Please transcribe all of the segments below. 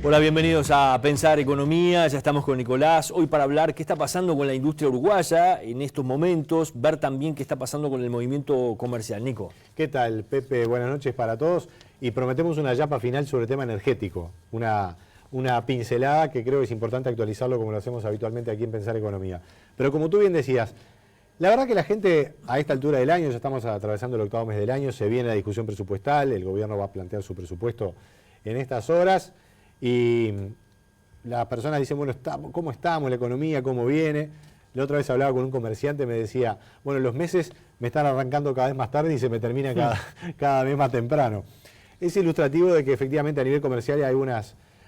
Hola, bienvenidos a Pensar Economía. Ya estamos con Nicolás. Hoy para hablar qué está pasando con la industria uruguaya en estos momentos, ver también qué está pasando con el movimiento comercial. Nico. ¿Qué tal, Pepe? Buenas noches para todos. Y prometemos una yapa final sobre el tema energético. Una pincelada que creo que es importante actualizarlo como lo hacemos habitualmente aquí en Pensar Economía. Pero como tú bien decías, la verdad que la gente a esta altura del año, ya estamos atravesando el octavo mes del año, se viene la discusión presupuestal, el gobierno va a plantear su presupuesto en estas horas y las personas dicen, bueno, ¿cómo estamos? La economía, ¿cómo viene? La otra vez hablaba con un comerciante, me decía, bueno, los meses me están arrancando cada vez más tarde y se me termina cada vez más temprano. Es ilustrativo de que efectivamente a nivel comercial hay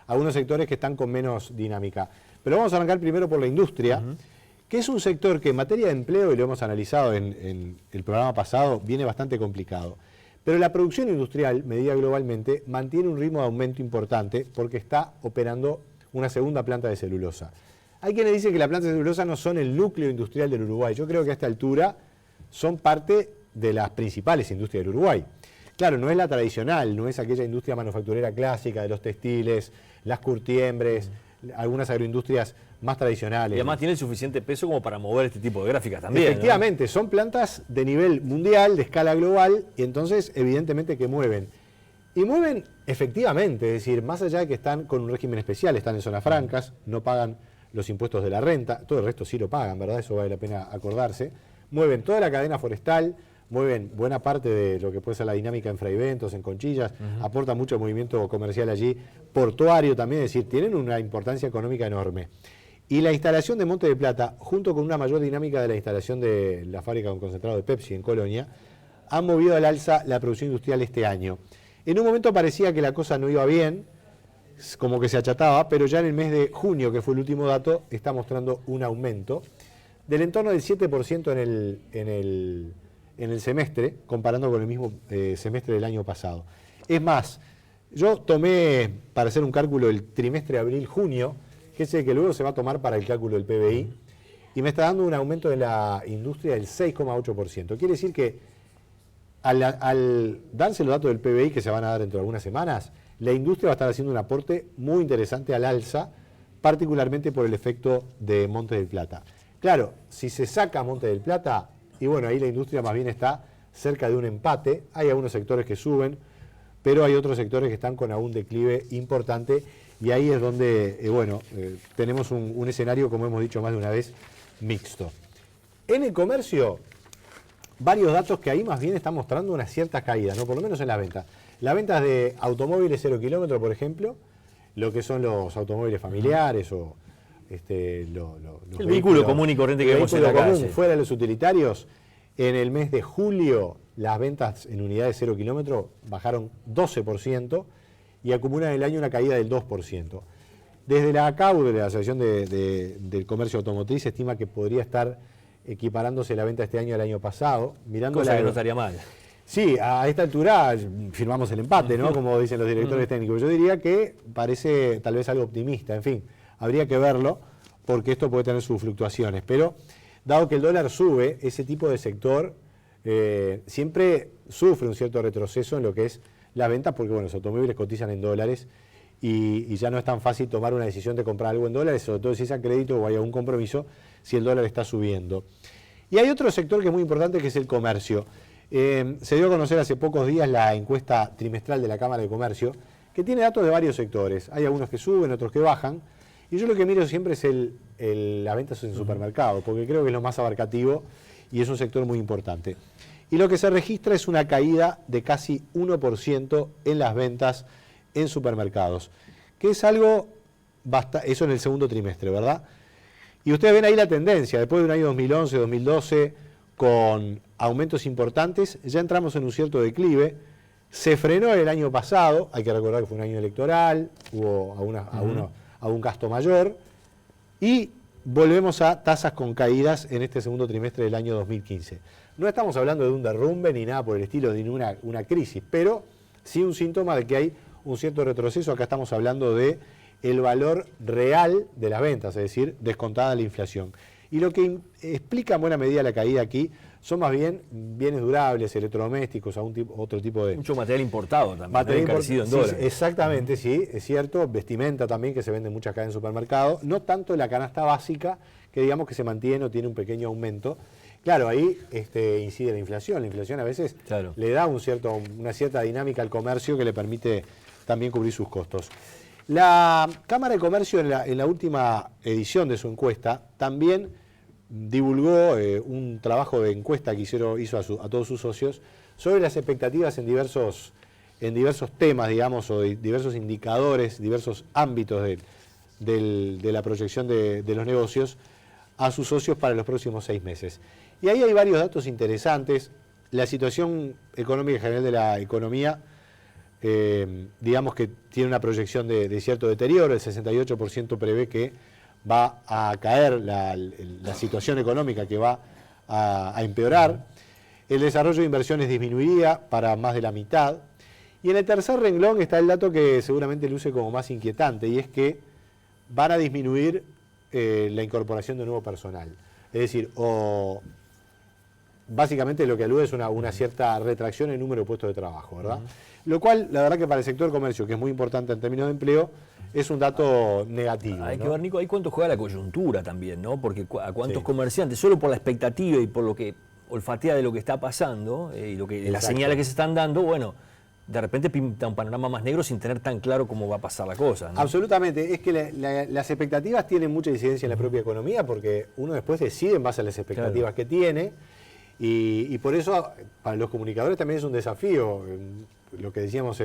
algunos sectores que están con menos dinámica. Pero vamos a arrancar primero por la industria, que es un sector que en materia de empleo, y lo hemos analizado en el programa pasado, viene bastante complicado. Pero la producción industrial, medida globalmente, mantiene un ritmo de aumento importante porque está operando una segunda planta de celulosa. Hay quienes dicen que las plantas de celulosa no son el núcleo industrial del Uruguay. Yo creo que a esta altura son parte de las principales industrias del Uruguay. Claro, no es la tradicional, no es aquella industria manufacturera clásica de los textiles, las curtiembres, algunas agroindustrias más tradicionales. Y además tiene el suficiente peso como para mover este tipo de gráficas también. Efectivamente, ¿no? Son plantas de nivel mundial, de escala global, y entonces evidentemente que mueven. Y mueven efectivamente, es decir, más allá de que están con un régimen especial, están en zonas francas, no pagan los impuestos de la renta, todo el resto sí lo pagan, ¿verdad? Eso vale la pena acordarse. Mueven toda la cadena forestal, mueven buena parte de lo que puede ser la dinámica en Fraiventos, en Conchillas, aporta mucho movimiento comercial allí, portuario también, es decir, tienen una importancia económica enorme. Y la instalación de Monte del Plata, junto con una mayor dinámica de la instalación de la fábrica con concentrado de Pepsi en Colonia, han movido al alza la producción industrial este año. En un momento parecía que la cosa no iba bien, como que se achataba, pero ya en el mes de junio, que fue el último dato, está mostrando un aumento del entorno del 7% en el semestre, comparando con el mismo semestre del año pasado. Es más, yo tomé para hacer un cálculo el trimestre abril-junio, que es el que luego se va a tomar para el cálculo del PBI, y me está dando un aumento de la industria del 6,8%. Quiere decir que al darse los datos del PBI que se van a dar dentro de algunas semanas, la industria va a estar haciendo un aporte muy interesante al alza, particularmente por el efecto de Monte del Plata. Claro, si se saca Monte del Plata, y bueno, ahí la industria más bien está cerca de un empate, hay algunos sectores que suben, pero hay otros sectores que están con algún declive importante, y ahí es donde, tenemos un escenario, como hemos dicho más de una vez, mixto. En el comercio, varios datos que ahí más bien están mostrando una cierta caída, ¿no? Por lo menos en las ventas. Las ventas de automóviles 0 kilómetros, por ejemplo, lo que son los automóviles familiares o los el vehículo común y corriente que vemos en la calle. Fuera de los utilitarios, en el mes de julio las ventas en unidades 0 kilómetros bajaron 12%, y acumulan en el año una caída del 2%. Desde la ACAU, de la Asociación del Comercio Automotriz, se estima que podría estar equiparándose la venta este año al año pasado. Cosa que no estaría mal. Sí, a esta altura firmamos el empate, ¿no? Como dicen los directores técnicos. Yo diría que parece tal vez algo optimista. En fin, habría que verlo porque esto puede tener sus fluctuaciones. Pero dado que el dólar sube, ese tipo de sector siempre sufre un cierto retroceso en lo que es las ventas, porque bueno, los automóviles cotizan en dólares y ya no es tan fácil tomar una decisión de comprar algo en dólares, sobre todo si es a crédito o hay algún compromiso, si el dólar está subiendo. Y hay otro sector que es muy importante, que es el comercio. Se dio a conocer hace pocos días la encuesta trimestral de la Cámara de Comercio, que tiene datos de varios sectores. Hay algunos que suben, otros que bajan. Y yo lo que miro siempre es las ventas en supermercados, porque creo que es lo más abarcativo y es un sector muy importante. Y lo que se registra es una caída de casi 1% en las ventas en supermercados, que es algo, eso en el segundo trimestre, ¿verdad? Y ustedes ven ahí la tendencia, después de un año 2011, 2012, con aumentos importantes, ya entramos en un cierto declive, se frenó el año pasado, hay que recordar que fue un año electoral, hubo algún gasto mayor, y volvemos a tasas con caídas en este segundo trimestre del año 2015. No estamos hablando de un derrumbe ni nada por el estilo, ni una crisis, pero sí un síntoma de que hay un cierto retroceso. Acá estamos hablando de el valor real de las ventas, es decir, descontada la inflación. Y lo que explica en buena medida la caída aquí son más bien bienes durables, electrodomésticos, otro tipo de... Mucho material importado también, material encarecido en sí, dólares. Exactamente, sí, es cierto. Vestimenta también, que se vende muchas acá en supermercados. No tanto la canasta básica, que digamos que se mantiene o tiene un pequeño aumento. Claro, ahí incide la inflación. La inflación a veces le da una cierta dinámica al comercio que le permite también cubrir sus costos. La Cámara de Comercio en la última edición de su encuesta también divulgó un trabajo de encuesta que hizo a todos sus socios sobre las expectativas en diversos temas, digamos, o de diversos indicadores, diversos ámbitos de la proyección de los negocios a sus socios para los próximos 6 meses. Y ahí hay varios datos interesantes. La situación económica general de la economía, digamos que tiene una proyección de cierto deterioro. El 68% prevé que va a caer la situación económica, que va a empeorar. El desarrollo de inversiones disminuiría para más de la mitad. Y en el tercer renglón está el dato que seguramente luce como más inquietante, y es que van a disminuir la incorporación de nuevo personal. Es decir, básicamente lo que alude es una cierta retracción en el número de puestos de trabajo, ¿verdad? Lo cual, la verdad que para el sector comercio, que es muy importante en términos de empleo, es un dato negativo. Hay que ver, Nico, ahí cuánto juega la coyuntura también, ¿no? Porque a cuántos comerciantes, solo por la expectativa y por lo que olfatea de lo que está pasando y las señales que se están dando, bueno, de repente pinta un panorama más negro sin tener tan claro cómo va a pasar la cosa, ¿no? Absolutamente. Es que las expectativas tienen mucha incidencia en la propia economía, porque uno después decide en base a las expectativas que tiene, y por eso para los comunicadores también es un desafío, lo que decíamos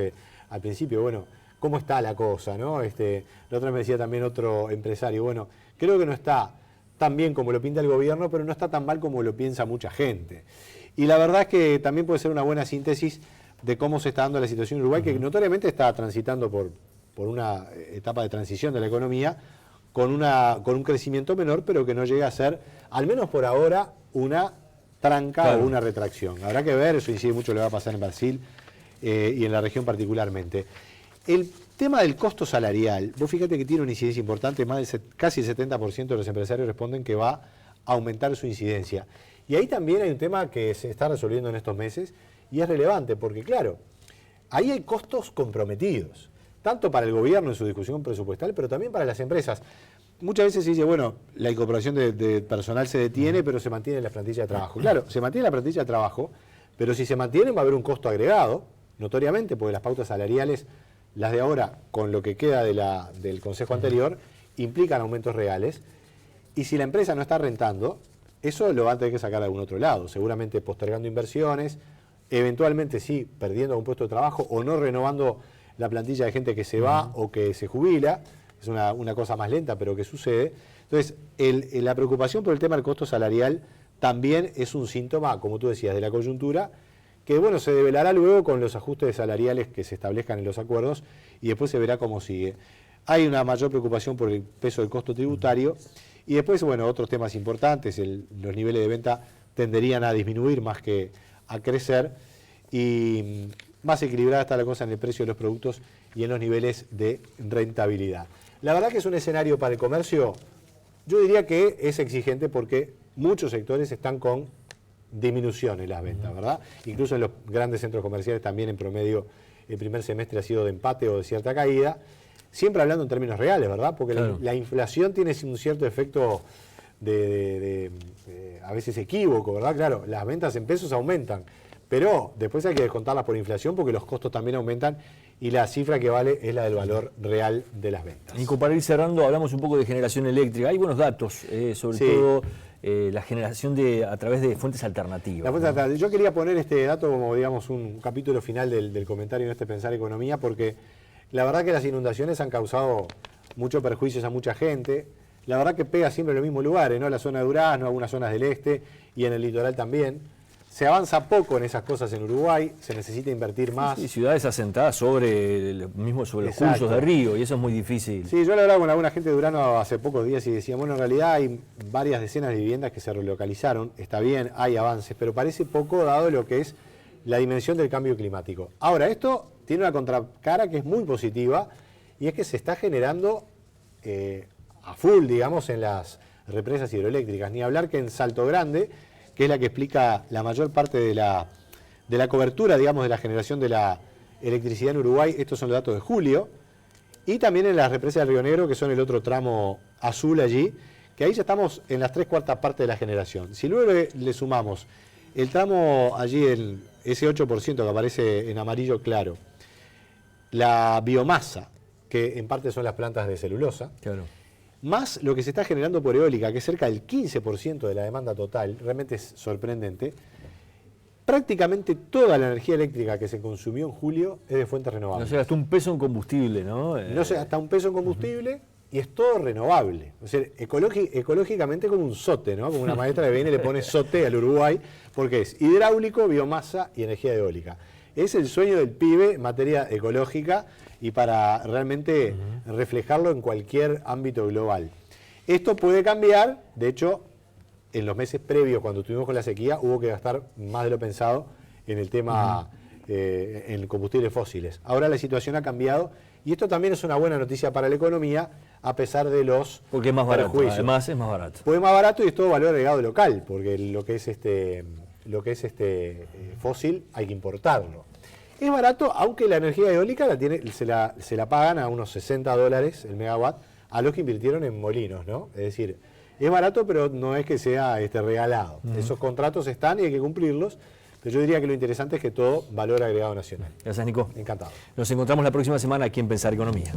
al principio, bueno, ¿cómo está la cosa, no? La otra vez me decía también otro empresario, bueno, creo que no está tan bien como lo pinta el gobierno, pero no está tan mal como lo piensa mucha gente. Y la verdad es que también puede ser una buena síntesis de cómo se está dando la situación en Uruguay, que notoriamente está transitando por una etapa de transición de la economía, con un crecimiento menor, pero que no llega a ser, al menos por ahora, una tranca o una retracción. Habrá que ver, eso incide mucho lo que va a pasar en Brasil y en la región particularmente. El tema del costo salarial, vos fíjate que tiene una incidencia importante, casi el 70% de los empresarios responden que va a aumentar su incidencia. Y ahí también hay un tema que se está resolviendo en estos meses y es relevante porque, claro, ahí hay costos comprometidos, tanto para el gobierno en su discusión presupuestal, pero también para las empresas. Muchas veces se dice, bueno, la incorporación de personal se detiene, pero se mantiene la plantilla de trabajo. Claro, se mantiene la plantilla de trabajo, pero si se mantiene va a haber un costo agregado, notoriamente, porque las pautas salariales, las de ahora, con lo que queda del consejo anterior, implican aumentos reales. Y si la empresa no está rentando, eso lo va a tener que sacar de algún otro lado, seguramente postergando inversiones, eventualmente sí, perdiendo algún puesto de trabajo o no renovando la plantilla de gente que se va o que se jubila. Es una cosa más lenta, pero que sucede. Entonces, la preocupación por el tema del costo salarial también es un síntoma, como tú decías, de la coyuntura, que bueno, se develará luego con los ajustes salariales que se establezcan en los acuerdos y después se verá cómo sigue. Hay una mayor preocupación por el peso del costo tributario y después, bueno, otros temas importantes, los niveles de venta tenderían a disminuir más que a crecer y más equilibrada está la cosa en el precio de los productos y en los niveles de rentabilidad. La verdad que es un escenario para el comercio, yo diría que es exigente porque muchos sectores están con disminución en las ventas, ¿verdad? Incluso en los grandes centros comerciales también en promedio el primer semestre ha sido de empate o de cierta caída, siempre hablando en términos reales, ¿verdad? Porque la inflación tiene un cierto efecto a veces equívoco, ¿verdad? Claro, las ventas en pesos aumentan, pero después hay que descontarlas por inflación porque los costos también aumentan y la cifra que vale es la del valor real de las ventas. Nico, para ir cerrando, hablamos un poco de generación eléctrica. Hay buenos datos, sobre todo la generación a través de fuentes alternativas. Yo quería poner este dato como, digamos, un capítulo final del comentario en este Pensar Economía, porque la verdad que las inundaciones han causado muchos perjuicios a mucha gente. La verdad que pega siempre en los mismos lugares, ¿no? La zona de Durazno, algunas zonas del este y en el litoral también. Se avanza poco en esas cosas en Uruguay, se necesita invertir más. Sí, ciudades asentadas sobre los cursos de río, y eso es muy difícil. Sí, yo le hablaba con alguna gente de Durazno hace pocos días y decía, bueno, en realidad hay varias decenas de viviendas que se relocalizaron, está bien, hay avances, pero parece poco dado lo que es la dimensión del cambio climático. Ahora, esto tiene una contracara que es muy positiva, y es que se está generando a full, digamos, en las represas hidroeléctricas. Ni hablar que en Salto Grande que es la que explica la mayor parte de la cobertura, digamos, de la generación de la electricidad en Uruguay. Estos son los datos de julio. Y también en las represas del Río Negro, que son el otro tramo azul allí, que ahí ya estamos en las 3/4 partes de la generación. Si luego le sumamos el tramo allí, ese 8% que aparece en amarillo claro, la biomasa, que en parte son las plantas de celulosa, claro, más lo que se está generando por eólica, que es cerca del 15% de la demanda total, realmente es sorprendente. Prácticamente toda la energía eléctrica que se consumió en julio es de fuentes renovables. No se gastó un peso en combustible, ¿no? No se gasta un peso en combustible y es todo renovable. O sea, ecológicamente como un sote, ¿no? Como una maestra que viene y le pone sote al Uruguay, porque es hidráulico, biomasa y energía eólica. Es el sueño del pibe en materia ecológica y para realmente reflejarlo en cualquier ámbito global. Esto puede cambiar, de hecho, en los meses previos, cuando estuvimos con la sequía, hubo que gastar más de lo pensado en el tema, en combustibles fósiles. Ahora la situación ha cambiado y esto también es una buena noticia para la economía, a pesar de los porque es más barato, además es más barato. Pues es más barato y es todo valor agregado local, porque lo que es fósil hay que importarlo. Es barato, aunque la energía eólica se la pagan a unos $60 el megawatt a los que invirtieron en molinos, ¿no? Es decir, es barato, pero no es que sea regalado. Esos contratos están y hay que cumplirlos. Pero yo diría que lo interesante es que todo valor agregado nacional. Gracias, Nico. Encantado. Nos encontramos la próxima semana aquí en Pensar Economía.